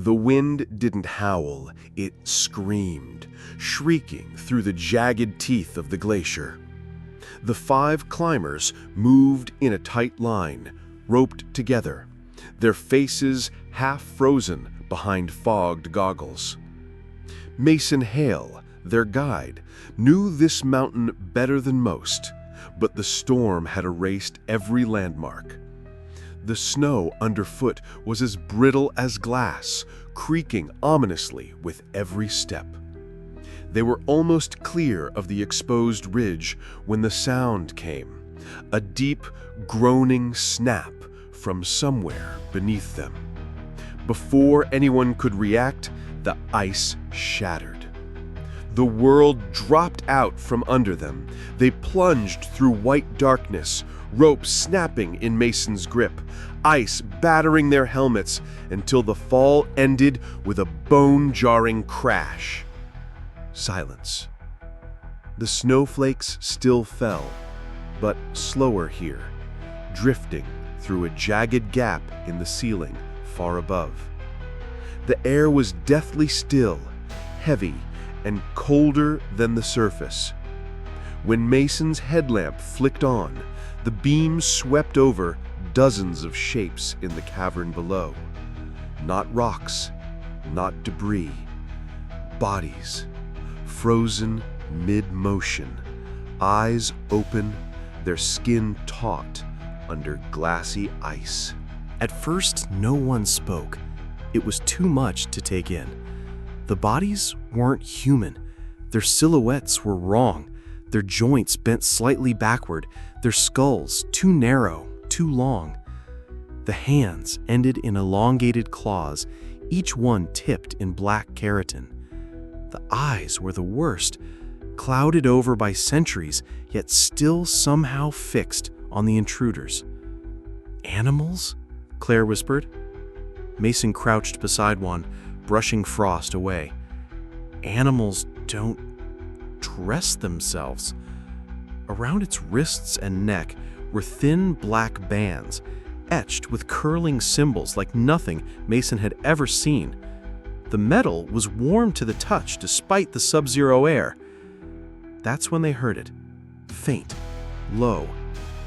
The wind didn't howl, it screamed, shrieking through the jagged teeth of the glacier. The 5 climbers moved in a tight line, roped together, their faces half frozen behind fogged goggles. Mason Hale, their guide, knew this mountain better than most, but the storm had erased every landmark. The snow underfoot was as brittle as glass, creaking ominously with every step. They were almost clear of the exposed ridge when the sound came, a deep, groaning snap from somewhere beneath them. Before anyone could react, the ice shattered. The world dropped out from under them. They plunged through white darkness, rope snapping in Mason's grip, ice battering their helmets until the fall ended with a bone-jarring crash. Silence. The snowflakes still fell, but slower here, drifting through a jagged gap in the ceiling far above. The air was deathly still, heavy, and colder than the surface. When Mason's headlamp flicked on, the beam swept over dozens of shapes in the cavern below. Not rocks, not debris, bodies, frozen mid-motion, eyes open, their skin taut under glassy ice. At first, no one spoke. It was too much to take in. The bodies weren't human. Their silhouettes were wrong. Their joints bent slightly backward, their skulls too narrow, too long. The hands ended in elongated claws, each one tipped in black keratin. The eyes were the worst, clouded over by centuries, yet still somehow fixed on the intruders. "Animals?" Claire whispered. Mason crouched beside one, brushing frost away. "Animals don't dress themselves." Around its wrists and neck were thin black bands, etched with curling symbols like nothing Mason had ever seen. The metal was warm to the touch despite the sub-zero air. That's when they heard it, faint, low,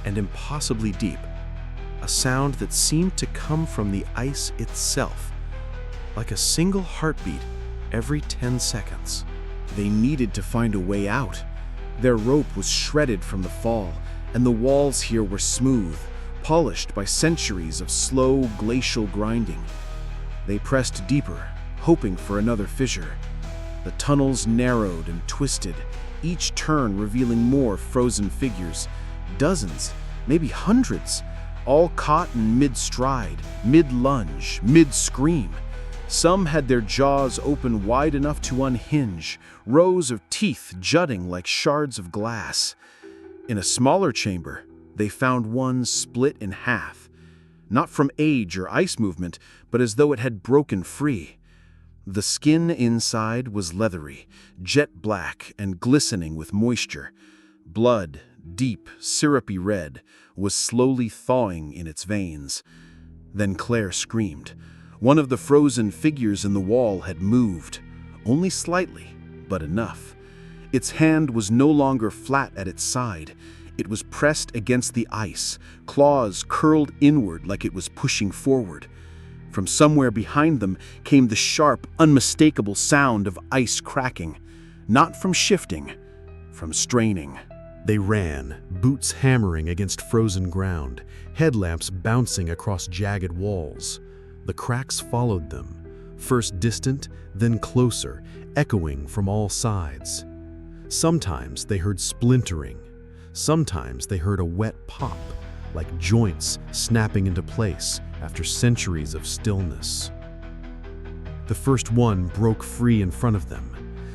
and impossibly deep. A sound that seemed to come from the ice itself, like a single heartbeat every 10 seconds. They needed to find a way out. Their rope was shredded from the fall, and the walls here were smooth, polished by centuries of slow glacial grinding. They pressed deeper, hoping for another fissure. The tunnels narrowed and twisted, each turn revealing more frozen figures. Dozens, maybe hundreds, all caught in mid-stride, mid-lunge, mid-scream. Some had their jaws open wide enough to unhinge, rows of teeth jutting like shards of glass. In a smaller chamber, they found one split in half, not from age or ice movement, but as though it had broken free. The skin inside was leathery, jet black, and glistening with moisture. Blood, deep, syrupy red, was slowly thawing in its veins. Then Claire screamed. One of the frozen figures in the wall had moved, only slightly, but enough. Its hand was no longer flat at its side. It was pressed against the ice, claws curled inward like it was pushing forward. From somewhere behind them came the sharp, unmistakable sound of ice cracking, not from shifting, from straining. They ran, boots hammering against frozen ground, headlamps bouncing across jagged walls. The cracks followed them, first distant, then closer, echoing from all sides. Sometimes they heard splintering. Sometimes they heard a wet pop, like joints snapping into place after centuries of stillness. The first one broke free in front of them.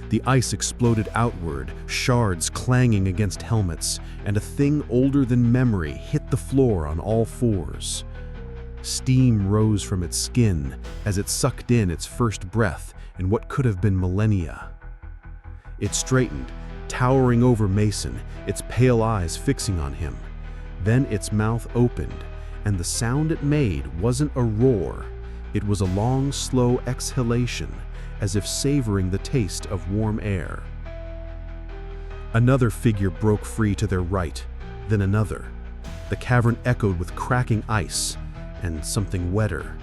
The ice exploded outward, shards clanging against helmets, and a thing older than memory hit the floor on all fours. Steam rose from its skin as it sucked in its first breath in what could have been millennia. It straightened, towering over Mason, its pale eyes fixing on him. Then its mouth opened, and the sound it made wasn't a roar. It was a long, slow exhalation, as if savoring the taste of warm air. Another figure broke free to their right, then another. The cavern echoed with cracking ice and something wetter,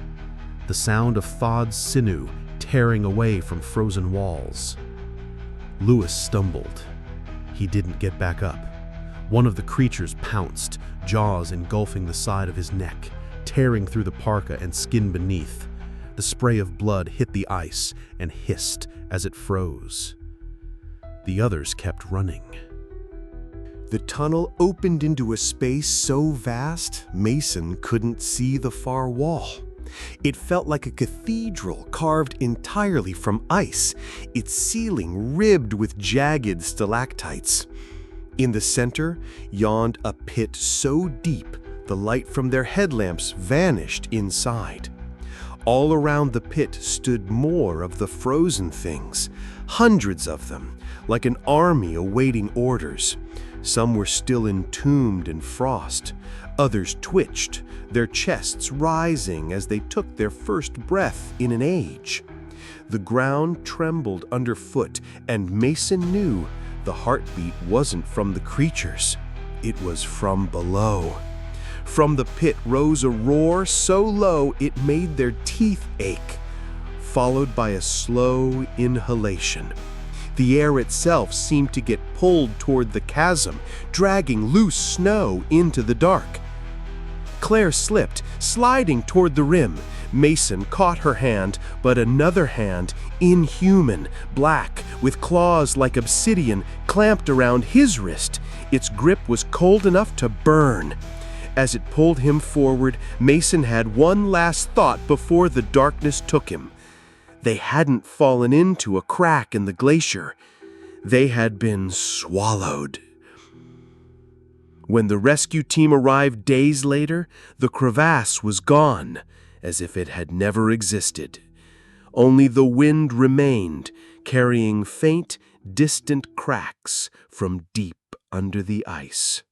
the sound of thawed sinew tearing away from frozen walls. Lewis stumbled. He didn't get back up. One of the creatures pounced, jaws engulfing the side of his neck, tearing through the parka and skin beneath. The spray of blood hit the ice and hissed as it froze. The others kept running. The tunnel opened into a space so vast, Mason couldn't see the far wall. It felt like a cathedral carved entirely from ice, its ceiling ribbed with jagged stalactites. In the center yawned a pit so deep the light from their headlamps vanished inside. All around the pit stood more of the frozen things, hundreds of them, like an army awaiting orders. Some were still entombed in frost. Others twitched, their chests rising as they took their first breath in an age. The ground trembled underfoot, and Mason knew the heartbeat wasn't from the creatures. It was from below. From the pit rose a roar so low it made their teeth ache, followed by a slow inhalation. The air itself seemed to get pulled toward the chasm, dragging loose snow into the dark. Claire slipped, sliding toward the rim. Mason caught her hand, but another hand, inhuman, black, with claws like obsidian, clamped around his wrist. Its grip was cold enough to burn. As it pulled him forward, Mason had one last thought before the darkness took him. They hadn't fallen into a crack in the glacier. They had been swallowed. When the rescue team arrived days later, the crevasse was gone, as if it had never existed. Only the wind remained, carrying faint, distant cracks from deep under the ice.